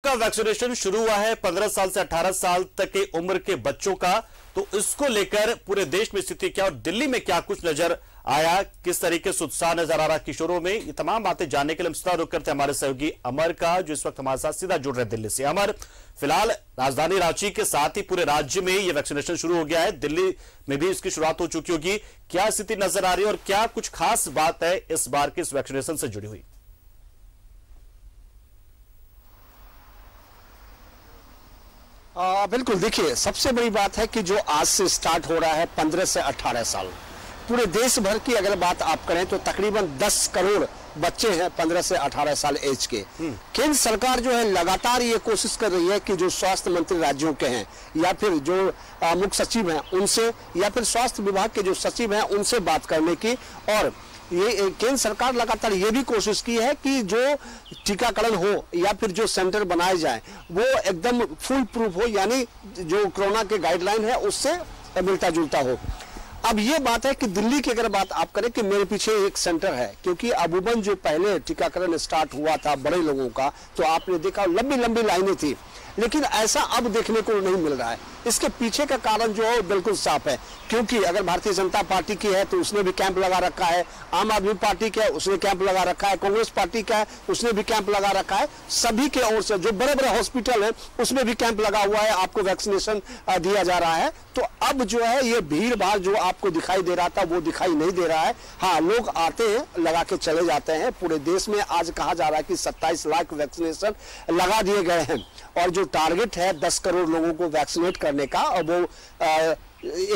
का वैक्सीनेशन शुरू हुआ है 15 साल से 18 साल तक के उम्र के बच्चों का। तो इसको लेकर पूरे देश में स्थिति क्या और दिल्ली में क्या कुछ नजर आया, किस तरीके से उत्साह नजर आ रहा किशोरों में, ये तमाम बातें जानने के लिए हम सीधा रुक करते हैं हमारे सहयोगी अमर का, जो इस वक्त हमारे साथ सीधा जुड़ रहे हैं दिल्ली से। अमर, फिलहाल राजधानी रांची के साथ ही पूरे राज्य में ये वैक्सीनेशन शुरू हो गया है, दिल्ली में भी इसकी शुरुआत हो चुकी होगी। क्या स्थिति नजर आ रही है और क्या कुछ खास बात है इस बार के इस वैक्सीनेशन से जुड़ी हुई? बिल्कुल, देखिए, सबसे बड़ी बात है कि जो आज से स्टार्ट हो रहा है 15 से 18 साल, पूरे देश भर की अगर बात आप करें तो तकरीबन 10 करोड़ बच्चे हैं 15 से 18 साल एज के। केंद्र सरकार जो है लगातार ये कोशिश कर रही है कि जो स्वास्थ्य मंत्री राज्यों के हैं या फिर जो मुख्य सचिव हैं उनसे या फिर स्वास्थ्य विभाग के जो सचिव हैं उनसे बात करने की, और ये केंद्र सरकार लगातार ये भी कोशिश की है कि जो टीकाकरण हो या फिर जो सेंटर बनाए जाए वो एकदम फुल प्रूफ हो, यानी जो कोरोना के गाइडलाइन है उससे मिलता जुलता हो। अब ये बात है कि दिल्ली की अगर बात आप करें कि मेरे पीछे एक सेंटर है, क्योंकि अबूबन जो पहले टीकाकरण स्टार्ट हुआ था बड़े लोगों का, तो आपने देखा लंबी लंबी लाइनें थी, लेकिन ऐसा अब देखने को नहीं मिल रहा है। इसके पीछे का कारण जो है बिल्कुल साफ है, क्योंकि अगर भारतीय जनता पार्टी की है तो उसने भी कैंप लगा रखा है, आम आदमी पार्टी का है उसने कैंप लगा रखा है, कांग्रेस पार्टी का है उसने भी कैंप लगा रखा है, सभी के ओर से जो बड़े बड़े हॉस्पिटल है उसमें भी कैंप लगा हुआ है, आपको वैक्सीनेशन दिया जा रहा है। तो अब जो है ये भीड़ भाड़ जो आपको दिखाई दे रहा था वो दिखाई नहीं दे रहा है। हाँ, लोग आते हैं, लगा के चले जाते हैं। पूरे देश में आज कहा जा रहा है कि 27 लाख वैक्सीनेशन लगा दिए गए हैं, और जो टारगेट है 10 करोड़ लोगों को वैक्सीनेट करने का, और वो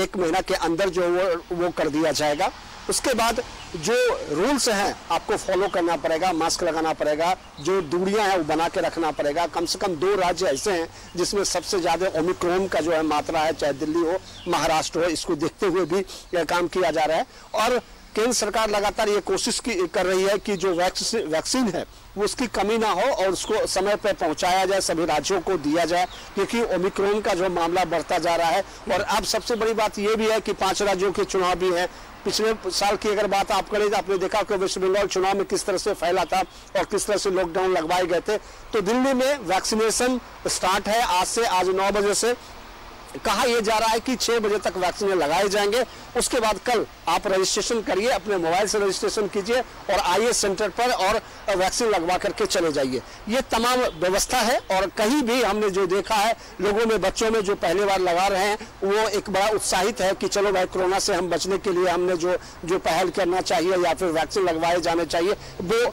1 महीना के अंदर जो वो कर दिया जाएगा। उसके बाद जो रूल्स हैं आपको फॉलो करना पड़ेगा, मास्क लगाना पड़ेगा, जो दूरियां हैं वो बना के रखना पड़ेगा। कम से कम 2 राज्य ऐसे हैं जिसमें सबसे ज्यादा ओमिक्रॉन का जो है मात्रा है, चाहे दिल्ली हो महाराष्ट्र हो, इसको देखते हुए भी यह काम किया जा रहा है। और केंद्र सरकार लगातार ये कोशिश कर रही है कि जो वैक्सीन है वो उसकी कमी ना हो और उसको समय पर पहुंचाया जाए, सभी राज्यों को दिया जाए, क्योंकि ओमिक्रॉन का जो मामला बढ़ता जा रहा है। और अब सबसे बड़ी बात ये भी है कि 5 राज्यों के चुनाव भी है। पिछले साल की अगर बात आप करें तो आपने देखा कि वेस्ट बंगाल चुनाव में किस तरह से फैला था और किस तरह से लॉकडाउन लगवाए गए थे। तो दिल्ली में वैक्सीनेशन स्टार्ट है आज से, आज 9 बजे से कहा यह जा रहा है कि 6 बजे तक वैक्सीन लगाए जाएंगे। उसके बाद कल आप रजिस्ट्रेशन करिए, अपने मोबाइल से रजिस्ट्रेशन कीजिए और आइए सेंटर पर और वैक्सीन लगवा करके चले जाइए। ये तमाम व्यवस्था है, और कहीं भी हमने जो देखा है लोगों में, बच्चों में जो पहली बार लगा रहे हैं वो एक बड़ा उत्साहित है कि चलो भाई, कोरोना से हम बचने के लिए हमने जो पहल करना चाहिए या फिर वैक्सीन लगवाए जाने चाहिए वो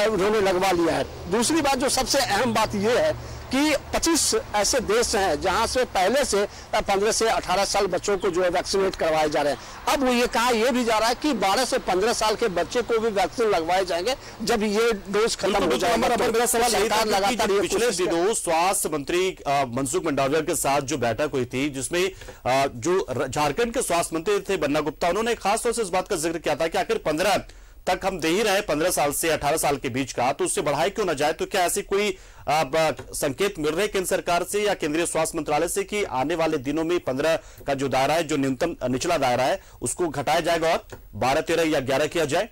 उन्होंने लगवा लिया है। दूसरी बात, जो सबसे अहम बात यह है कि 25 ऐसे देश हैं जहां से पहले से 15 से 18 साल बच्चों को जो है वैक्सीनेट करवाए जा रहे हैं। अब वो ये कहा यह भी जा रहा है कि 12 से 15 साल के बच्चे को भी वैक्सीन लगवाए जाएंगे जब ये डोज खत्म हो जाएगा। मेरा सवाल लगातार पिछले दिनों स्वास्थ्य मंत्री मनसुख मंडाविया के साथ जो बैठक हुई थी, जिसमें जो झारखंड के स्वास्थ्य मंत्री थे बन्ना गुप्ता, उन्होंने खासतौर से इस बात का जिक्र किया था कि आखिर 15 तक हम दे ही रहे 15 साल से 18 साल के बीच का, तो उससे बढ़ाए क्यों ना जाए। तो क्या ऐसी कोई संकेत मिल रहे केंद्र सरकार से या केंद्रीय स्वास्थ्य मंत्रालय से कि आने वाले दिनों में 15 का जो दायरा है, जो न्यूनतम निचला दायरा है, उसको घटाया जाएगा और 12, 13 या 11 किया जाए?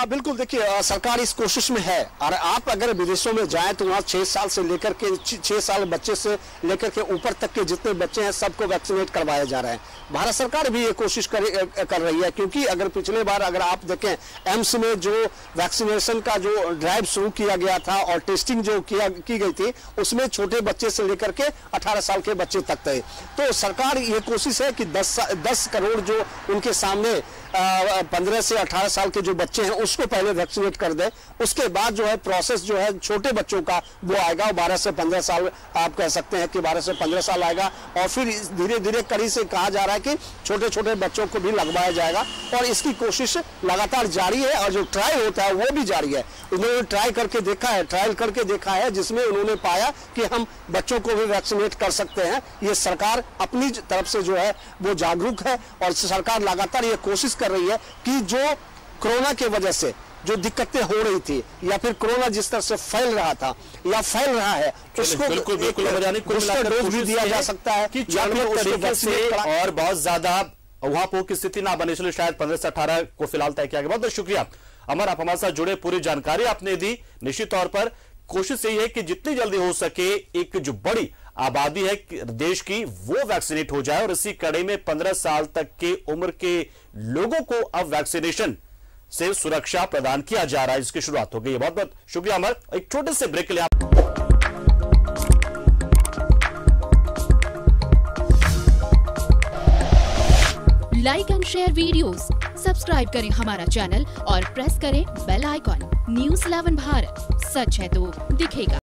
बिल्कुल, देखिए, सरकार इस कोशिश में है। और आप अगर विदेशों में जाएं तो वहाँ 6 साल से लेकर के 6 साल बच्चे से लेकर के ऊपर तक के जितने बच्चे हैं सबको वैक्सीनेट करवाए जा रहे हैं। भारत सरकार भी ये कोशिश कर रही है, क्योंकि अगर पिछले बार अगर आप देखें एम्स में जो वैक्सीनेशन का जो ड्राइव शुरू किया गया था और टेस्टिंग जो की गई थी उसमें छोटे बच्चे से लेकर के 18 साल के बच्चे तक थे। तो सरकार ये कोशिश है कि 10 करोड़ जो उनके सामने 15 से 18 साल के जो बच्चे हैं उसको पहले वैक्सीनेट कर दे। उसके बाद जो है प्रोसेस जो है छोटे बच्चों का वो आएगा, 12 से 15 साल आप कह सकते हैं कि 12 से 15 साल आएगा, और फिर धीरे धीरे कड़ी से कहा जा रहा है कि छोटे छोटे बच्चों को भी लगवाया जाएगा। और इसकी कोशिश लगातार जारी है, और जो ट्रायल होता है वो भी जारी है। उन्होंने ट्रायल करके देखा है जिसमें उन्होंने पाया कि हम बच्चों को भी वैक्सीनेट कर सकते हैं। ये सरकार अपनी तरफ से जो है वो जागरूक है, और सरकार लगातार ये कोशिश कर रही है कि जो कोरोना की वजह से जो दिक्कतें हो रही थी या फिर कोरोना जिस तरह से फैल रहा था या फैल रहा है उसको बिल्कुल डोज भी दिया जा सकता है कि और बहुत ज्यादा वहां की स्थिति ना बने, इसलिए शायद 15 से 18 को फिलहाल तय किया गया। बहुत बहुत शुक्रिया। अमर, आप हमारे साथ जुड़े, पूरी जानकारी आपने दी। निश्चित तौर पर कोशिश यही है कि जितनी जल्दी हो सके एक जो बड़ी आबादी है देश की वो वैक्सीनेट हो जाए, और इसी कड़ी में 15 साल तक के उम्र के लोगों को अब वैक्सीनेशन से सुरक्षा प्रदान किया जा रहा है, जिसकी शुरुआत हो गई है। बहुत बहुत शुक्रिया अमर। एक छोटे से ब्रेक के लिए like and share videos, subscribe करें हमारा चैनल और प्रेस करें बेल आइकॉन। न्यूज़ 11 भारत, सच है तो दिखेगा।